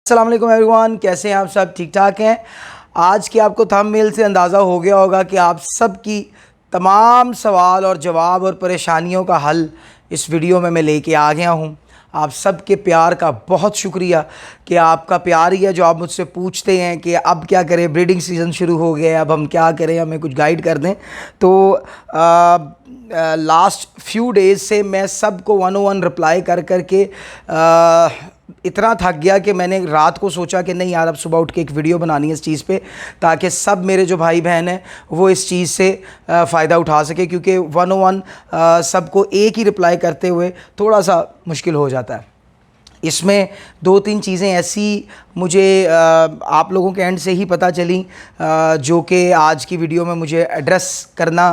अस्सलाम वालेकुम एवरीवन, कैसे हैं आप सब? ठीक ठाक हैं। आज की आपको थंबनेल से अंदाज़ा हो गया होगा कि आप सब की तमाम सवाल और जवाब और परेशानियों का हल इस वीडियो में मैं लेके आ गया हूँ। आप सब के प्यार का बहुत शुक्रिया कि आपका प्यार ही है जो आप मुझसे पूछते हैं कि अब क्या करें, ब्रीडिंग सीज़न शुरू हो गया है, अब हम क्या करें, हमें कुछ गाइड कर दें। तो लास्ट फ्यू डेज़ से मैं सबको 101 रिप्लाई कर कर के इतना थक गया कि मैंने रात को सोचा कि नहीं यार, अब सुबह उठ के एक वीडियो बनानी है इस चीज़ पे, ताकि सब मेरे जो भाई बहन हैं वो इस चीज़ से फ़ायदा उठा सके, क्योंकि 101 सबको एक ही रिप्लाई करते हुए थोड़ा सा मुश्किल हो जाता है। इसमें दो तीन चीज़ें ऐसी मुझे आप लोगों के एंड से ही पता चली जो कि आज की वीडियो में मुझे एड्रेस करना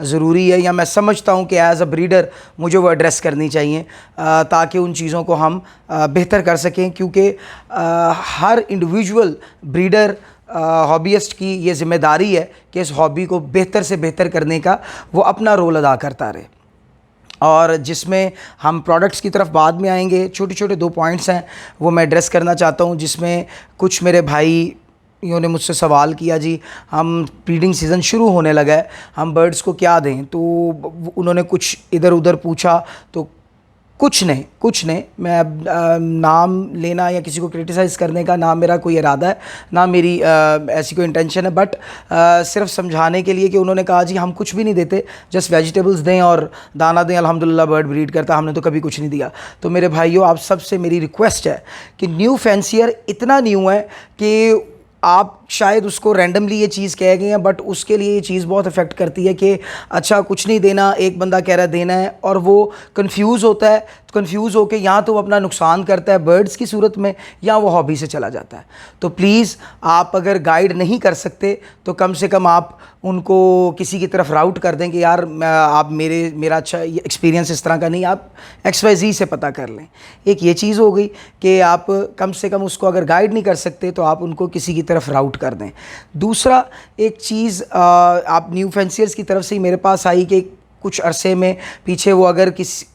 ज़रूरी है, या मैं समझता हूँ कि एज़ अ ब्रीडर मुझे वो एड्रेस करनी चाहिए ताकि उन चीज़ों को हम बेहतर कर सकें। क्योंकि हर इंडिविजुअल ब्रीडर हॉबीइस्ट की ये ज़िम्मेदारी है कि इस हॉबी को बेहतर से बेहतर करने का वो अपना रोल अदा करता रहे। और जिसमें हम प्रोडक्ट्स की तरफ बाद में आएंगे, छोटे छोटे 2 पॉइंट्स हैं वो मैं एड्रेस करना चाहता हूं, जिसमें कुछ मेरे भाइयों ने मुझसे सवाल किया, जी हम ब्रीडिंग सीज़न शुरू होने लगा है, हम बर्ड्स को क्या दें। तो उन्होंने कुछ इधर उधर पूछा, तो कुछ नहीं मैं अब नाम लेना या किसी को क्रिटिसाइज़ करने का ना मेरा कोई इरादा है, ना मेरी ऐसी कोई इंटेंशन है, बट सिर्फ समझाने के लिए कि उन्होंने कहा जी हम कुछ भी नहीं देते, जस्ट वेजिटेबल्स दें और दाना दें, अल्हम्दुलिल्लाह बर्ड ब्रीड करता, हमने तो कभी कुछ नहीं दिया। तो मेरे भाइयों, आप सबसे मेरी रिक्वेस्ट है कि न्यू फैंसियर इतना न्यू है कि आप शायद उसको रैंडमली ये चीज़ कह गए हैं, बट उसके लिए ये चीज़ बहुत अफेक्ट करती है कि अच्छा कुछ नहीं देना, एक बंदा कह रहा है देना है, और वो कंफ्यूज होता है। तो कंफ्यूज होकर या तो वो अपना नुकसान करता है बर्ड्स की सूरत में, या वो हॉबी से चला जाता है। तो प्लीज़ आप अगर गाइड नहीं कर सकते तो कम से कम आप उनको किसी की तरफ राउट कर दें कि यार आप मेरा अच्छा एक्सपीरियंस इस तरह का नहीं, आप XYZ से पता कर लें। एक ये चीज़ हो गई कि आप कम से कम उसको अगर गाइड नहीं कर सकते तो आप उनको किसी की तरफ राउट कर दें। दूसरा एक चीज़ आप न्यू फैंसियर्स की तरफ से ही मेरे पास आई कि कुछ अरसे में पीछे वो अगर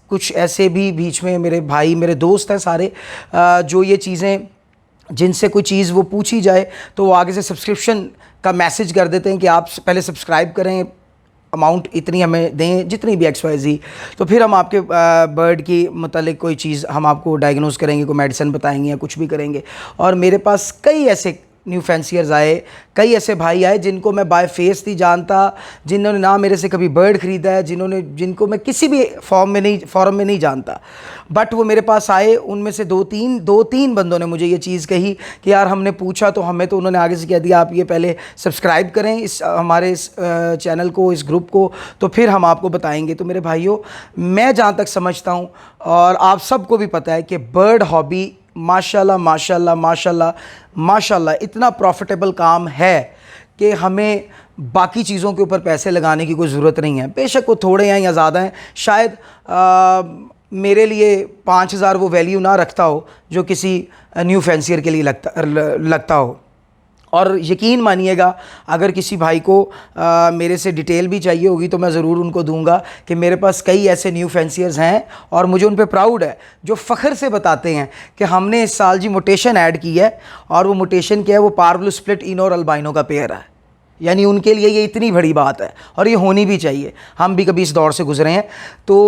कुछ ऐसे भी बीच में मेरे भाई मेरे दोस्त हैं सारे जो ये चीज़ें, जिनसे कोई चीज़ वो पूछी जाए तो वो आगे से सब्सक्रिप्शन का मैसेज कर देते हैं कि आप पहले सब्सक्राइब करें, अमाउंट इतनी हमें दें, जितनी भी XYZ, तो फिर हम आपके बर्ड की मतलब कोई चीज़ हम आपको डायग्नोज करेंगे, कोई मेडिसिन बताएंगे या कुछ भी करेंगे। और मेरे पास कई ऐसे न्यू फैंसियर्स आए, कई ऐसे भाई आए जिनको मैं बाय फेस नहीं जानता, जिन्होंने ना मेरे से कभी बर्ड ख़रीदा है, जिनको मैं किसी भी फॉर्म में नहीं जानता, बट वो मेरे पास आए। उनमें से दो तीन बंदों ने मुझे ये चीज़ कही कि यार हमने पूछा तो हमें तो उन्होंने आगे से कह दिया आप ये पहले सब्सक्राइब करें हमारे इस चैनल को, इस ग्रुप को, तो फिर हम आपको बताएंगे। तो मेरे भाइयों, मैं जहाँ तक समझता हूँ और आप सबको भी पता है कि बर्ड हॉबी माशाल्लाह माशाल्लाह माशाल्लाह माशाल्लाह इतना प्रॉफिटेबल काम है कि हमें बाकी चीज़ों के ऊपर पैसे लगाने की कोई ज़रूरत नहीं है। बेशक वो थोड़े हैं या ज़्यादा हैं, शायद मेरे लिए 5,000 वो वैल्यू ना रखता हो जो किसी न्यू फैंसियर के लिए लगता हो। और यकीन मानिएगा, अगर किसी भाई को मेरे से डिटेल भी चाहिए होगी तो मैं ज़रूर उनको दूंगा कि मेरे पास कई ऐसे न्यू फैंसियर्स हैं और मुझे उन पे प्राउड है, जो फ़ख्र से बताते हैं कि हमने इस साल जी मोटेशन ऐड की है, और वो मोटेशन क्या है, वो पार्ब्लू स्प्लिट इनो और अल्बाइनो का पेयर है। यानी उनके लिए ये इतनी बड़ी बात है और ये होनी भी चाहिए। हम भी कभी इस दौर से गुजरे हैं। तो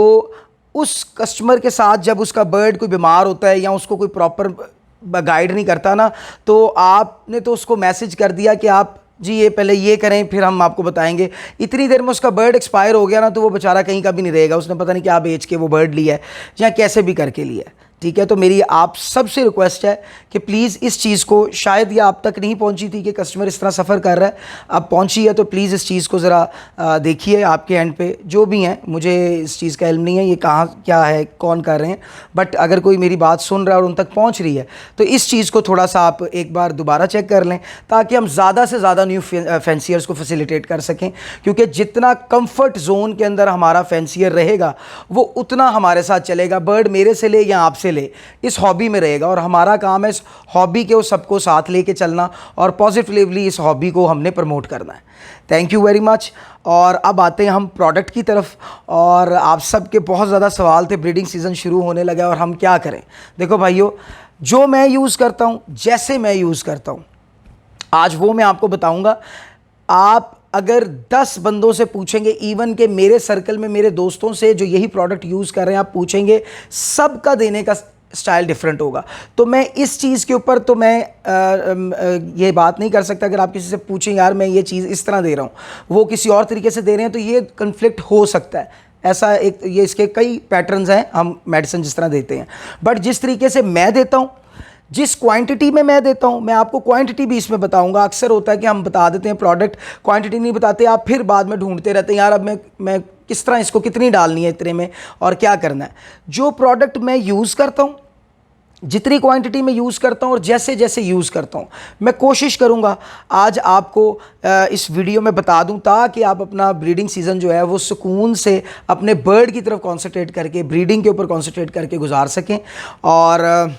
उस कस्टमर के साथ जब उसका बर्ड कोई बीमार होता है या उसको कोई प्रॉपर गाइड नहीं करता ना, तो आपने तो उसको मैसेज कर दिया कि आप जी ये पहले ये करें फिर हम आपको बताएंगे, इतनी देर में उसका बर्ड एक्सपायर हो गया ना, तो वो बेचारा कहीं का भी नहीं रहेगा। उसने पता नहीं क्या बेच के वो बर्ड लिया है या कैसे भी करके लिया है। ठीक है, तो मेरी आप सबसे रिक्वेस्ट है कि प्लीज़ इस चीज़ को, शायद ये आप तक नहीं पहुंची थी कि कस्टमर इस तरह सफ़र कर रहा है, अब पहुंची है, तो प्लीज़ इस चीज़ को ज़रा देखिए आपके एंड पे जो भी हैं। मुझे इस चीज़ का इल्म नहीं है ये कहाँ क्या है, कौन कर रहे हैं, बट अगर कोई मेरी बात सुन रहा है और उन तक पहुँच रही है तो इस चीज़ को थोड़ा सा आप एक बार दोबारा चेक कर लें, ताकि हम ज़्यादा से ज़्यादा न्यू फैंसियर्स को फैसिलिटेट कर सकें। क्योंकि जितना कम्फर्ट जोन के अंदर हमारा फैंसियर रहेगा वो उतना हमारे साथ चलेगा, बर्ड मेरे से ले या आपसे ले, इस हॉबी में रहेगा। और हमारा काम है इस हॉबी के सबको साथ लेके चलना और पॉजिटिवली इस हॉबी को हमने प्रमोट करना है। Thank you very much. और अब आते हैं हम प्रोडक्ट की तरफ। और आप सब के बहुत ज़्यादा सवाल थे, ब्रीडिंग सीज़न शुरू होने लगा और हम क्या करें। देखो भाइयों, जो मैं यूज़ करता हूँ, जैसे मैं यूज़ करता हूँ, आज वो मैं आपको बताऊँगा। आप अगर 10 बंदों से पूछेंगे, इवन के मेरे सर्कल में मेरे दोस्तों से जो यही प्रोडक्ट यूज़ कर रहे हैं, आप पूछेंगे, सबका देने का स्टाइल डिफरेंट होगा। तो मैं इस चीज़ के ऊपर तो मैं ये बात नहीं कर सकता। अगर आप किसी से पूछें यार मैं ये चीज़ इस तरह दे रहा हूँ, वो किसी और तरीके से दे रहे हैं, तो ये कन्फ्लिक्ट हो सकता है। ऐसा एक ये इसके कई पैटर्न्स हैं हम मेडिसिन जिस तरह देते हैं। बट जिस तरीके से मैं देता हूँ, जिस क्वांटिटी में मैं देता हूं, मैं आपको क्वांटिटी भी इसमें बताऊंगा। अक्सर होता है कि हम बता देते हैं प्रोडक्ट, क्वांटिटी नहीं बताते, आप फिर बाद में ढूंढते रहते हैं यार अब मैं किस तरह इसको कितनी डालनी है इतने में और क्या करना है। जो प्रोडक्ट मैं यूज़ करता हूं, जितनी क्वांटिटी में यूज़ करता हूं और जैसे जैसे यूज़ करता हूं, मैं कोशिश करूंगा आज आपको इस वीडियो में बता दूं, ताकि आप अपना ब्रीडिंग सीज़न जो है वो सुकून से अपने बर्ड की तरफ कॉन्सेंट्रेट करके, ब्रीडिंग के ऊपर कॉन्सेंट्रेट करके गुजार सकें। और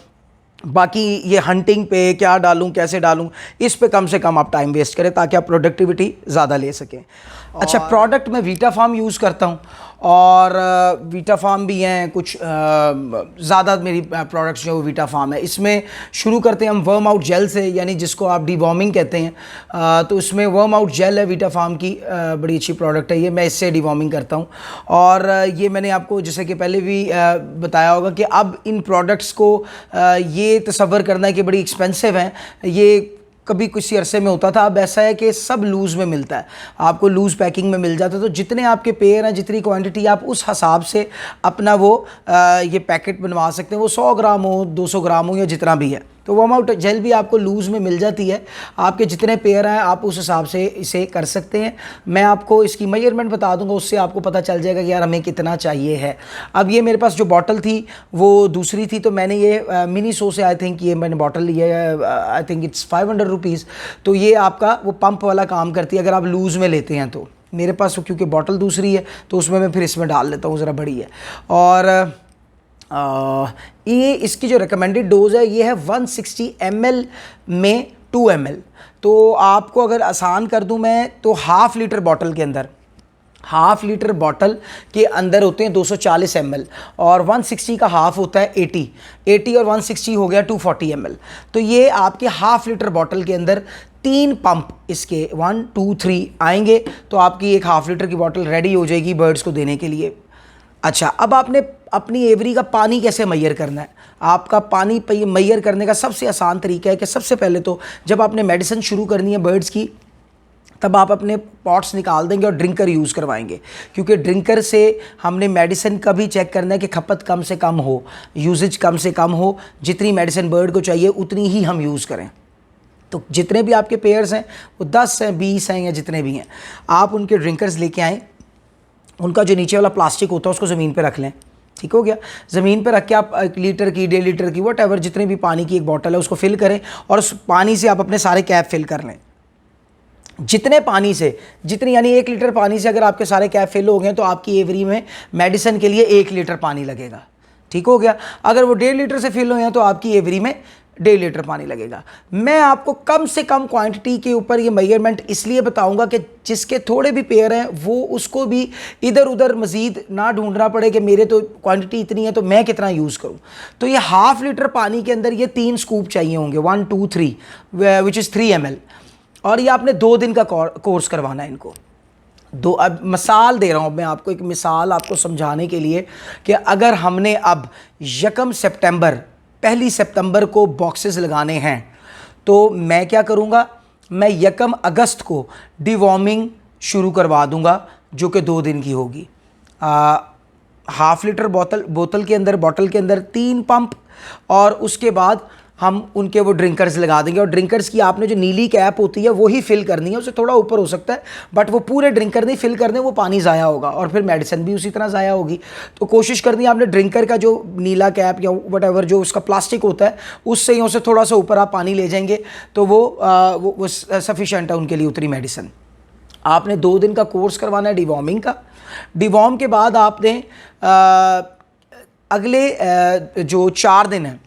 बाकी ये हंटिंग पे क्या डालूं, कैसे डालूं, इस पे कम से कम आप टाइम वेस्ट करें ताकि आप प्रोडक्टिविटी ज़्यादा ले सकें। अच्छा, प्रोडक्ट मैं वीटाफार्म यूज़ करता हूं, और वीटाफार्म भी हैं कुछ, ज़्यादा मेरी प्रोडक्ट्स जो वीटाफार्म है। इसमें शुरू करते हैं हम वर्म आउट जेल से, यानी जिसको आप डिवॉर्मिंग कहते हैं। तो इसमें वर्म आउट जेल है वीटाफार्म की, बड़ी अच्छी प्रोडक्ट है ये, मैं इससे डिवॉर्मिंग करता हूँ। और ये मैंने आपको जैसे कि पहले भी बताया होगा कि अब इन प्रोडक्ट्स को ये तसव्वुर करना है कि बड़ी एक्सपेंसिव हैं, ये कभी किसी अरसे में होता था, अब ऐसा है कि सब लूज़ में मिलता है, आपको लूज़ पैकिंग में मिल जाता है। तो जितने आपके पेयर हैं, जितनी क्वांटिटी, आप उस हिसाब से अपना वो ये पैकेट बनवा सकते हैं, वो 100 ग्राम हो, 200 ग्राम हो, या जितना भी है। तो वर्म आउट जेल भी आपको लूज़ में मिल जाती है, आपके जितने पेयर हैं आप उस हिसाब से इसे कर सकते हैं। मैं आपको इसकी मेजरमेंट बता दूंगा, उससे आपको पता चल जाएगा कि यार हमें कितना चाहिए है। अब ये मेरे पास जो बॉटल थी वो दूसरी थी, तो मैंने ये मिनी सो से आई थिंक ये मैंने बॉटल ली है, आई थिंक इट्स 500 रुपीज़। तो ये आपका वो पंप वाला काम करती है अगर आप लूज़ में लेते हैं। तो मेरे पास क्योंकि बॉटल दूसरी है तो उसमें मैं फिर इसमें डाल लेता हूँ, ज़रा बड़ी है। और ये इसकी जो रिकमेंडेड डोज़ है ये है 160 ml में 2 ml। तो आपको अगर आसान कर दूं मैं, तो हाफ़ लीटर बॉटल के अंदर, हाफ़ लीटर बॉटल के अंदर होते हैं 240 ml, और 160 का हाफ़ होता है 80 और 160 हो गया 240 ml। तो ये आपके हाफ़ लीटर बॉटल के अंदर 3 पंप इसके 1 2 3 आएंगे, तो आपकी एक हाफ़ लीटर की बॉटल रेडी हो जाएगी बर्ड्स को देने के लिए। अच्छा, अब आपने अपनी एवरी का पानी कैसे मैयर करना है। आपका पानी मैयर करने का सबसे आसान तरीका है कि सबसे पहले तो जब आपने मेडिसिन शुरू करनी है बर्ड्स की, तब आप अपने पॉट्स निकाल देंगे और ड्रिंकर यूज़ करवाएंगे, क्योंकि ड्रिंकर से हमने मेडिसिन का भी चेक करना है कि खपत कम से कम हो, यूजेज कम से कम हो, जितनी मेडिसिन बर्ड को चाहिए उतनी ही हम यूज़ करें। तो जितने भी आपके पेयर्स हैं, वो 10 हैं, 20 हैं, या जितने भी हैं, आप उनके ड्रिंकर्स लेके आएँ। उनका जो नीचे वाला प्लास्टिक होता है उसको ज़मीन पे रख लें, ठीक हो गया। ज़मीन पे रख के आप 1 लीटर की, 1.5 लीटर की, वट एवर जितने भी पानी की एक बॉटल है उसको फिल करें, और उस पानी से आप अपने सारे कैप फिल कर लें। जितने पानी से, जितनी यानी 1 लीटर पानी से अगर आपके सारे कैप फिल हो गए तो आपकी एवरी में मेडिसिन के लिए 1 लीटर पानी लगेगा, ठीक हो गया। अगर वो 1.5 लीटर से फिल हुए हैं तो आपकी एवरी में 1.5 लीटर पानी लगेगा। मैं आपको कम से कम क्वांटिटी के ऊपर ये मेजरमेंट इसलिए बताऊंगा कि जिसके थोड़े भी पेयर हैं वो उसको भी इधर उधर मज़ीद ना ढूंढना पड़े कि मेरे तो क्वांटिटी इतनी है तो मैं कितना यूज़ करूं। तो ये हाफ़ लीटर पानी के अंदर ये 3 स्कूप चाहिए होंगे, 1 2 3 विच इज़ 3 ml। और ये आपने 2 दिन का कोर्स करवाना है इनको। अब मिसाल दे रहा हूँ मैं आपको, एक मिसाल आपको समझाने के लिए कि अगर हमने अब 1 सितंबर, 1 सितंबर को बॉक्सेस लगाने हैं, तो मैं क्या करूँगा, मैं 1 अगस्त को डिवॉर्मिंग शुरू करवा दूँगा, जो कि 2 दिन की होगी। हाफ़ लीटर बोतल के अंदर 3 पंप, और उसके बाद हम उनके वो ड्रिंकर्स लगा देंगे। और ड्रिंकर्स की आपने जो नीली कैप होती है वो ही फिल करनी है, उससे थोड़ा ऊपर हो सकता है, बट वो पूरे ड्रिंकर नहीं फिल करने, वो पानी ज़ाया होगा और फिर मेडिसिन भी उसी तरह ज़ाया होगी। तो कोशिश करनी है आपने ड्रिंकर का जो नीला कैप या वट एवर जो उसका प्लास्टिक होता है उससे ही उससे थोड़ा सा ऊपर आप पानी ले जाएंगे, तो वो सफिशेंट है उनके लिए उतनी मेडिसिन। आपने 2 दिन का कोर्स करवाना है डिवॉर्मिंग का। डिवॉर्म के बाद आपने अगले जो 4 दिन हैं,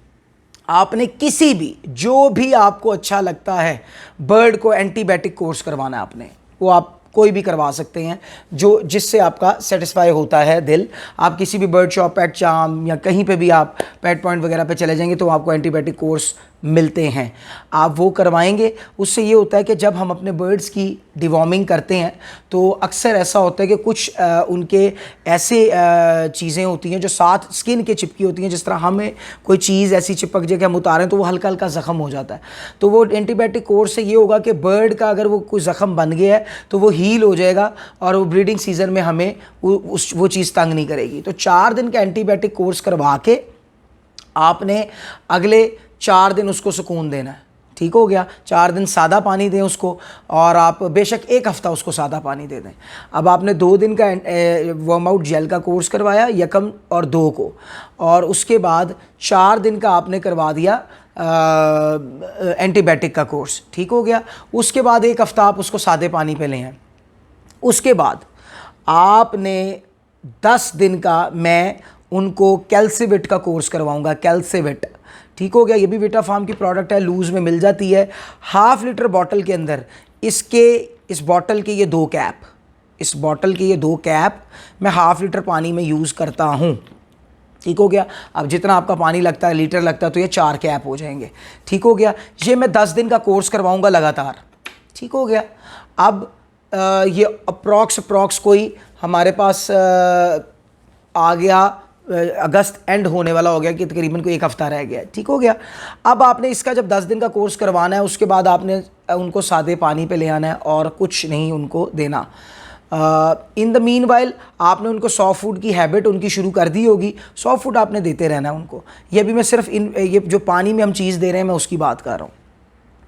आपने किसी भी, जो भी आपको अच्छा लगता है, बर्ड को एंटीबायोटिक कोर्स करवाना है आपने, वो आप कोई भी करवा सकते हैं जो जिससे आपका सेटिस्फाई होता है दिल। आप किसी भी बर्ड शॉप, पेट चार्म या कहीं पे भी आप पेट पॉइंट वगैरह पे चले जाएंगे तो आपको एंटीबायोटिक कोर्स मिलते हैं, आप वो करवाएंगे। उससे ये होता है कि जब हम अपने बर्ड्स की डिवॉर्मिंग करते हैं तो अक्सर ऐसा होता है कि कुछ उनके ऐसे चीज़ें होती हैं जो साथ स्किन के चिपकी होती हैं, जिस तरह हमें कोई चीज़ ऐसी चिपक जाए कि हम उतारें तो वो हल्का हल्का ज़ख़म हो जाता है। तो वो एंटीबायोटिक कोर्स से ये होगा कि बर्ड का अगर वो कोई ज़ख़म बन गया है तो वो हील हो जाएगा और वो ब्रीडिंग सीज़न में हमें वो चीज़ तंग नहीं करेगी। तो 4 दिन का एंटीबायोटिक कोर्स करवा के आपने अगले 4 दिन उसको सुकून देना है। ठीक हो गया। 4 दिन सादा पानी दें उसको, और आप बेशक 1 हफ़्ता उसको सादा पानी दे दें। अब आपने 2 दिन का वार्म आउट जेल का कोर्स करवाया, 1 और 2 को, और उसके बाद 4 दिन का आपने करवा दिया एंटीबायोटिक का कोर्स। ठीक हो गया। उसके बाद 1 हफ़्ता आप उसको सादे पानी पे लें। उसके बाद आपने 10 दिन का मैं उनको कैल्सिविट का कोर्स करवाऊंगा, कैल्सिविट। ठीक हो गया। ये भी विटा फार्म की प्रोडक्ट है, लूज़ में मिल जाती है। 1/2 लीटर बॉटल के अंदर इस बॉटल के ये 2 कैप, इस बॉटल के ये 2 कैप मैं 1/2 लीटर पानी में यूज़ करता हूँ। ठीक हो गया। अब जितना आपका पानी लगता है, लीटर लगता है, तो ये 4 कैप हो जाएंगे। ठीक हो गया। ये मैं 10 दिन का कोर्स करवाऊँगा लगातार। ठीक हो गया। अब ये अप्रॉक्स कोई हमारे पास आ गया, अगस्त एंड होने वाला हो गया कि तकरीबन कोई 1 हफ़्ता रह गया। ठीक हो गया। अब आपने इसका जब 10 दिन का कोर्स करवाना है, उसके बाद आपने उनको सादे पानी पे ले आना है और कुछ नहीं उनको देना। इन द मीन वाइल आपने उनको सॉफ्ट फूड की हैबिट उनकी शुरू कर दी होगी, सॉफ्ट फूड आपने देते रहना है उनको। ये भी मैं सिर्फ ये जो पानी में हम चीज़ दे रहे हैं मैं उसकी बात कर रहा हूँ।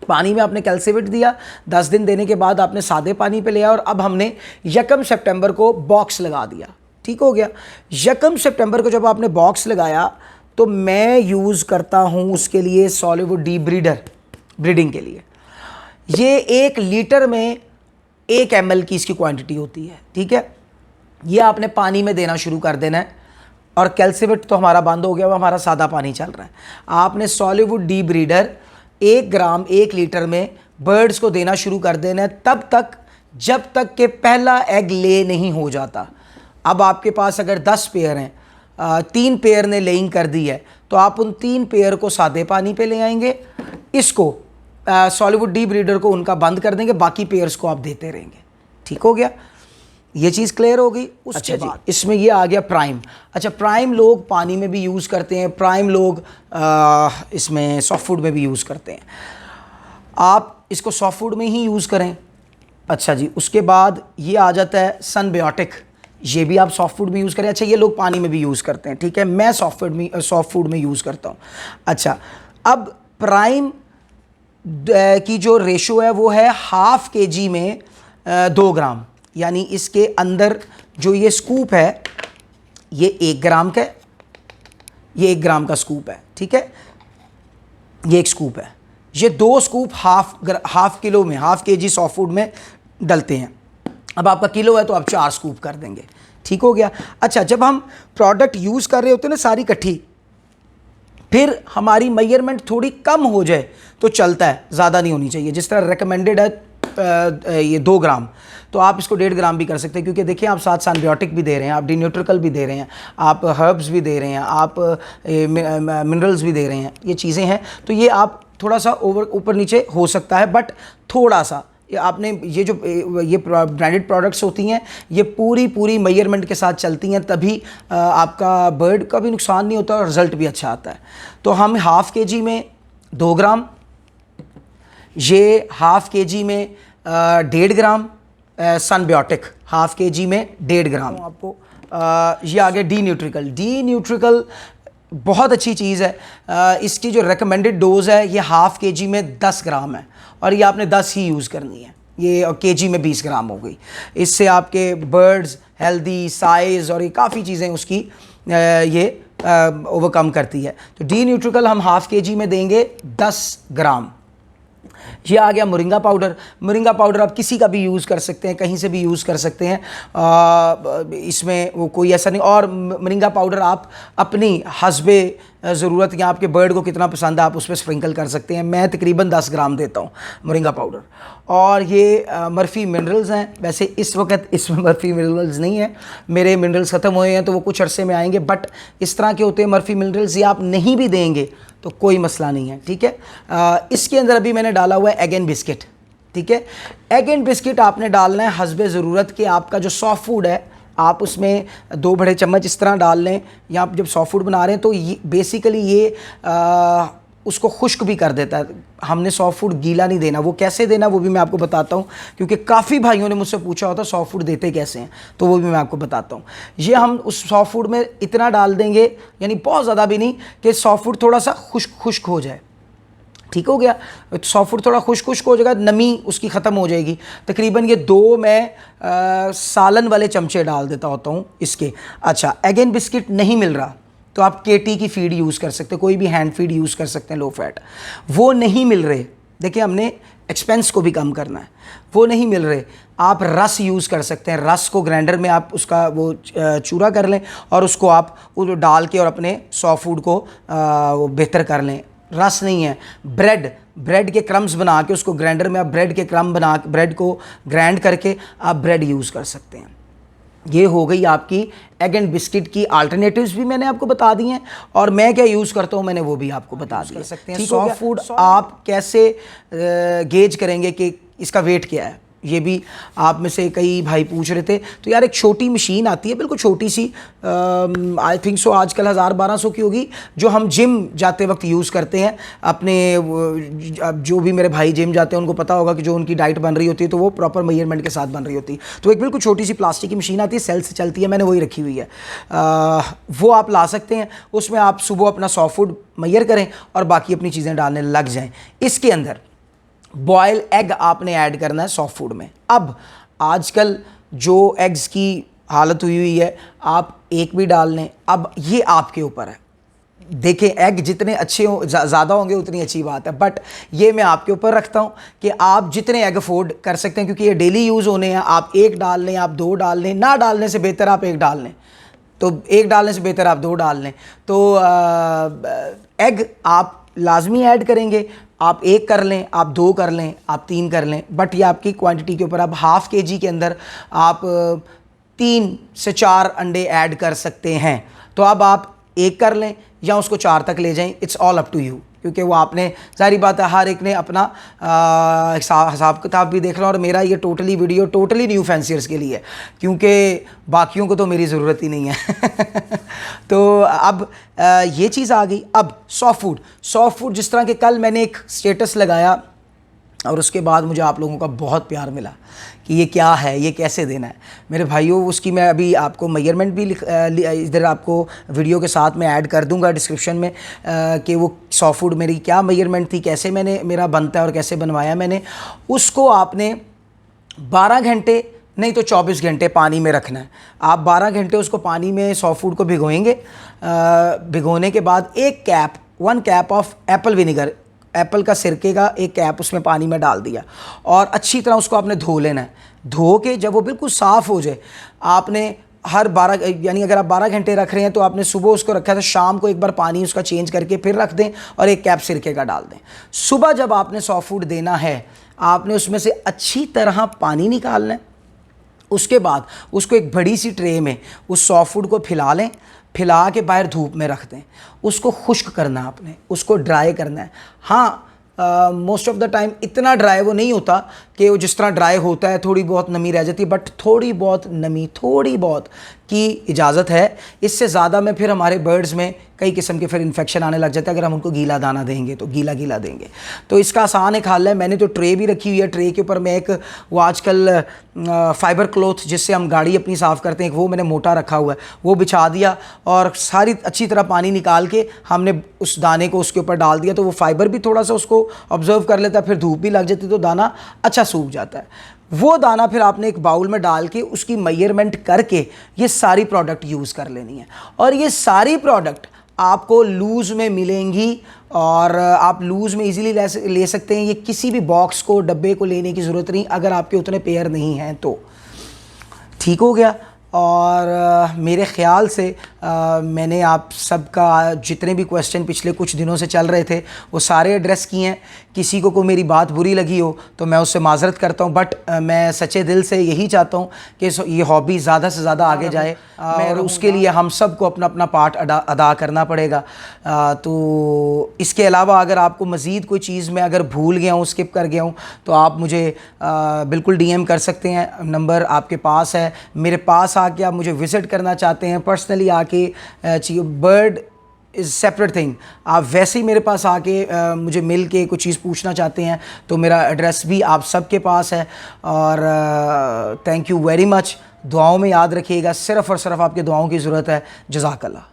पानी में आपने कैल्सिविट दिया, 10 दिन देने के बाद आपने सादे पानी पे लिया, और अब हमने 1 सितंबर को बॉक्स लगा दिया। ठीक हो गया। 1 सितंबर को जब आपने बॉक्स लगाया तो मैं यूज़ करता हूँ उसके लिए सॉलिवुड डी ब्रीडर, ब्रीडिंग के लिए। ये 1 लीटर में 1 ml की इसकी क्वांटिटी होती है। ठीक है। ये आपने पानी में देना शुरू कर देना है, और कैल्सिविट तो हमारा बंद हो गया, वो हमारा सादा पानी चल रहा है। आपने सॉलिवुड डी ब्रीडर 1 ग्राम 1 लीटर में बर्ड्स को देना शुरू कर देना है, तब तक जब तक कि पहला एग ले नहीं हो जाता। अब आपके पास अगर 10 पेयर हैं, 3 पेयर ने लेइंग कर दी है, तो आप उन 3 पेयर को सादे पानी पे ले आएंगे, इसको सॉलिवुड डी ब्रीडर को उनका बंद कर देंगे, बाकी पेयर्स को आप देते रहेंगे। ठीक हो गया। ये चीज़ क्लियर हो गई। उसके बाद इसमें ये आ गया प्राइम। अच्छा, प्राइम लोग पानी में भी यूज़ करते हैं, प्राइम लोग इसमें सॉफ्ट फूड में भी यूज़ करते हैं। आप इसको सॉफ्ट फूड में ही यूज़ करें। अच्छा जी। उसके बाद ये आ जाता है सनबायोटिक, ये भी आप सॉफ्ट फूड में यूज़ करें। अच्छा, ये लोग पानी में भी यूज़ करते हैं। ठीक है। मैं सॉफ्ट फूड में यूज़ करता हूँ। अच्छा, अब प्राइम की जो रेशो है वो है 1/2 kg में 2 ग्राम, यानी इसके अंदर जो ये स्कूप है ये 1 ग्राम का, ये 1 ग्राम का स्कूप है। ठीक है। ये एक स्कूप है। ये 2 स्कूप हाफ किलो में, 1/2 kg सॉफ्ट फूड में डलते हैं। अब आपका किलो है तो आप 4 स्कूप कर देंगे। ठीक हो गया। अच्छा, जब हम प्रोडक्ट यूज़ कर रहे होते हैं ना सारी इकट्ठी, फिर हमारी मेजरमेंट थोड़ी कम हो जाए तो चलता है, ज़्यादा नहीं होनी चाहिए। जिस तरह रिकमेंडेड है ये 2 ग्राम, तो आप इसको 1.5 ग्राम भी कर सकते हैं, क्योंकि देखिए आप साथ सनबायोटिक भी दे रहे हैं, आप डीन्यूट्रिकल भी दे रहे हैं, आप हर्ब्स भी दे रहे हैं, आप मिनरल्स भी दे रहे हैं, ये चीज़ें हैं। तो ये आप थोड़ा सा ऊपर नीचे हो सकता है, बट थोड़ा सा आपने ये ब्रांडेड प्रोडक्ट्स होती हैं, ये पूरी मेजरमेंट के साथ चलती हैं, तभी आपका बर्ड का भी नुकसान नहीं होता और रिज़ल्ट भी अच्छा आता है। तो हम 1/2 kg में 2 ग्राम, ये 1/2 kg में 1.5 ग्राम सनबायोटिक, 1/2 kg में 1.5 ग्राम। आपको ये आ गया डी न्यूट्रिकल बहुत अच्छी चीज़ है। इसकी जो रिकमेंडेड डोज़ है ये 1/2 kg में 10 ग्राम है, और ये आपने 10 ही यूज़ करनी है। ये kg में 20 ग्राम हो गई। इससे आपके बर्ड्स हेल्दी, साइज़ और ये काफ़ी चीज़ें उसकी ये ओवरकम करती है। तो डी न्यूट्रिकल हम 1/2 kg में देंगे 10 ग्राम। ये आ गया मोरिंगा पाउडर। मोरिंगा पाउडर आप किसी का भी यूज़ कर सकते हैं, कहीं से भी यूज़ कर सकते हैं, इसमें वो कोई ऐसा नहीं। और मोरिंगा पाउडर आप अपनी हस्बे ज़रूरत या आपके बर्ड को कितना पसंद है आप उस पर स्प्रिंकल कर सकते हैं। मैं तकरीबन 10 ग्राम देता हूँ मोरिंगा पाउडर। और ये मर्फ़ी मिनरल्स हैं। वैसे इस वक्त इसमें मर्फ़ी मिनरल्स नहीं है, मेरे मिनरल्स ख़त्म हुए हैं तो वो कुछ अरसे में आएंगे, बट इस तरह के होते हैं मर्फ़ी मिनरल्स। ये आप नहीं भी देंगे तो कोई मसला नहीं है, ठीक है। इसके अंदर अभी मैंने डाला हुआ है एग एंड बिस्किट, ठीक है। एग एंड बिस्किट आपने डालना है हस्बे ज़रूरत के। आपका जो सॉफ्ट फूड है आप उसमें 2 बड़े चम्मच इस तरह डाल लें, या आप जब सॉफ्ट फूड बना रहे हैं तो ये बेसिकली ये उसको खुश्क भी कर देता है। हमने सॉफ्ट फूड गीला नहीं देना। वो कैसे देना वो भी मैं आपको बताता हूँ, क्योंकि काफ़ी भाइयों ने मुझसे पूछा होता सॉफ्ट फूड देते कैसे हैं, तो वो भी मैं आपको बताता हूँ। ये हम उस सॉफ्ट फूड में इतना डाल देंगे, यानी बहुत ज़्यादा भी नहीं, कि सॉफ्ट फूड थोड़ा सा खुश्क हो जाए, ठीक हो गया। सॉफ्ट फूड थोड़ा खुश्क हो जाएगा, नमी उसकी ख़त्म हो जाएगी। तकरीबन ये 2 मैं सालन वाले चमचे डाल देता होता हूँ इसके। अच्छा, एग एंड बिस्किट नहीं मिल रहा तो आप केटी की फीड यूज़ कर सकते हैं, कोई भी हैंड फीड यूज़ कर सकते हैं लो फैट। वो नहीं मिल रहे, देखिए हमने एक्सपेंस को भी कम करना है, वो नहीं मिल रहे, आप रस यूज़ कर सकते हैं। रस को ग्राइंडर में आप उसका वो चूरा कर लें और उसको आप वो डाल के और अपने सॉफ्ट फूड को वो बेहतर कर लें। रस नहीं है, ब्रेड के क्रम्स बना के उसको ग्राइंडर में आप ब्रेड के क्रम बना के ब्रेड को ग्राइंड करके आप ब्रेड यूज़ कर सकते हैं। ये हो गई आपकी एग एंड बिस्किट की अल्टरनेटिव्स भी मैंने आपको बता दी हैं, और मैं क्या यूज़ करता हूँ मैंने वो भी आपको बता दिया। सकते हैं सॉफ्ट फूड आप कैसे गेज करेंगे कि इसका वेट क्या है, ये भी आप में से कई भाई पूछ रहे थे। तो यार एक छोटी मशीन आती है, बिल्कुल छोटी सी, आई थिंक सो आजकल 1000-1200 की होगी, जो हम जिम जाते वक्त यूज़ करते हैं अपने। जो भी मेरे भाई जिम जाते हैं उनको पता होगा कि जो उनकी डाइट बन रही होती है तो वो प्रॉपर मेजरमेंट के साथ बन रही होती है। तो एक बिल्कुल छोटी सी प्लास्टिक की मशीन आती है, सेल से चलती है, मैंने वही रखी हुई है। वो आप ला सकते हैं। उसमें आप सुबह अपना सॉफ्ट फूड मैयर करें और बाकी अपनी चीज़ें डालने लग जाएँ। इसके अंदर बॉयल एग आपने ऐड करना है सॉफ्ट फूड में। अब आजकल जो एग्स की हालत हुई है, आप एक भी डाल लें, अब ये आपके ऊपर है। देखें, एग जितने अच्छे हो ज़्यादा होंगे उतनी अच्छी बात है, बट ये मैं आपके ऊपर रखता हूँ कि आप जितने एग अफोर्ड कर सकते हैं, क्योंकि ये डेली यूज़ होने हैं। आप 1 डाल लें, आप 2 डाल लें, ना डालने से बेहतर आप 1 डाल लें, तो 1 डालने से बेहतर आप 2 डाल लें। तो एग आप लाजमी ऐड करेंगे। आप 1 कर लें, आप 2 कर लें, आप 3 कर लें, बट ये आपकी क्वांटिटी के ऊपर। आप ½ kg के अंदर आप 3 से 4 अंडे ऐड कर सकते हैं। तो अब आप 1 कर लें या उसको 4 तक ले जाएं, it's all up to you, क्योंकि वो आपने, जाहिर बात है हर एक ने अपना हिसाब किताब भी देखना। और मेरा ये वीडियो टोटली न्यू फैंसियर्स के लिए है, क्योंकि बाकियों को तो मेरी ज़रूरत ही नहीं है। तो अब ये चीज़ आ गई। अब सॉफ्ट फूड जिस तरह के कल मैंने एक स्टेटस लगाया और उसके बाद मुझे आप लोगों का बहुत प्यार मिला कि ये क्या है, ये कैसे देना है। मेरे भाइयों, उसकी मैं अभी आपको मेजरमेंट भी इधर आपको वीडियो के साथ में ऐड कर दूंगा डिस्क्रिप्शन में, कि वो सॉफ्ट फूड मेरी क्या मेजरमेंट थी, कैसे मैंने मेरा बनता है और कैसे बनवाया मैंने। उसको आपने 12 घंटे नहीं तो 24 घंटे पानी में रखना है। आप 12 घंटे उसको पानी में सॉफ्ट फूड को भिगोएंगे। भिगोने के बाद 1 cap of Apple vinegar, Apple का सिरके का 1 कैप उसमें पानी में डाल दिया और अच्छी तरह उसको आपने धो लेना है। धो के जब वो बिल्कुल साफ़ हो जाए, आपने हर 12, यानी अगर आप 12 घंटे रख रहे हैं तो आपने सुबह उसको रखा था, शाम को एक बार पानी उसका चेंज करके फिर रख दें और 1 कैप सिरके का डाल दें। सुबह जब आपने सॉफ्ट फूड देना है, आपने उसमें से अच्छी तरह पानी निकालना है। उसके बाद उसको एक बड़ी सी ट्रे में उस सॉफ्ट फूड को फैला लें, फैला के बाहर धूप में रख दें। उसको खुश्क करना आपने, उसको ड्राई करना है। हाँ, मोस्ट ऑफ द टाइम इतना ड्राई वो नहीं होता कि वो जिस तरह ड्राई होता है थोड़ी बहुत नमी रह जाती है, बट थोड़ी बहुत नमी, थोड़ी बहुत की इजाज़त है। इससे ज़्यादा में फिर हमारे बर्ड्स में कई किस्म के फिर इन्फेक्शन आने लग जाता है अगर हम उनको गीला दाना देंगे तो, गीला देंगे। तो इसका आसान एक हल है। मैंने तो ट्रे भी रखी हुई है, ट्रे के ऊपर मैं एक वो आजकल फाइबर क्लॉथ जिससे हम गाड़ी अपनी साफ़ करते हैं, वो मैंने मोटा रखा हुआ है, वो बिछा दिया और सारी अच्छी तरह पानी निकाल के हमने उस दाने को उसके ऊपर डाल दिया। तो वो फाइबर भी थोड़ा सा उसको ऑब्जर्व कर लेता है, फिर धूप भी लग जाती है तो दाना अच्छा सूख जाता है। वो दाना फिर आपने एक बाउल में डाल के उसकी मेजरमेंट करके ये सारी प्रोडक्ट यूज़ कर लेनी है। और ये सारी प्रोडक्ट आपको लूज़ में मिलेंगी और आप लूज़ में इजीली ले सकते हैं। ये किसी भी बॉक्स को, डब्बे को लेने की ज़रूरत नहीं अगर आपके उतने पेयर नहीं हैं तो। ठीक हो गया। और मेरे ख़्याल से मैंने आप सबका जितने भी क्वेश्चन पिछले कुछ दिनों से चल रहे थे वो सारे एड्रेस किए हैं। किसी को मेरी बात बुरी लगी हो तो मैं उससे माज़रत करता हूँ, बट मैं सच्चे दिल से यही चाहता हूँ कि ये हॉबी ज़्यादा से ज़्यादा आगे जाए और उसके लिए हम सबको अपना अपना पार्ट अदा करना पड़ेगा। तो इसके अलावा अगर आपको मज़ीद कोई चीज़ मैं अगर भूल गया हूँ, स्किप कर गया हूँ, तो आप मुझे बिल्कुल DM कर सकते हैं। नंबर आपके पास है। मेरे पास आके आप मुझे विज़िट करना चाहते हैं, पर्सनली आके बर्ड इज़ सेपरेट थिंग, आप वैसे ही मेरे पास आके मुझे मिल के कुछ चीज़ पूछना चाहते हैं तो मेरा एड्रेस भी आप सबके पास है। और थैंक यू वेरी मच। दुआओं में याद रखिएगा, सिर्फ़ और सिर्फ आपके दुआओं की ज़रूरत है। जज़ाकल्लाह।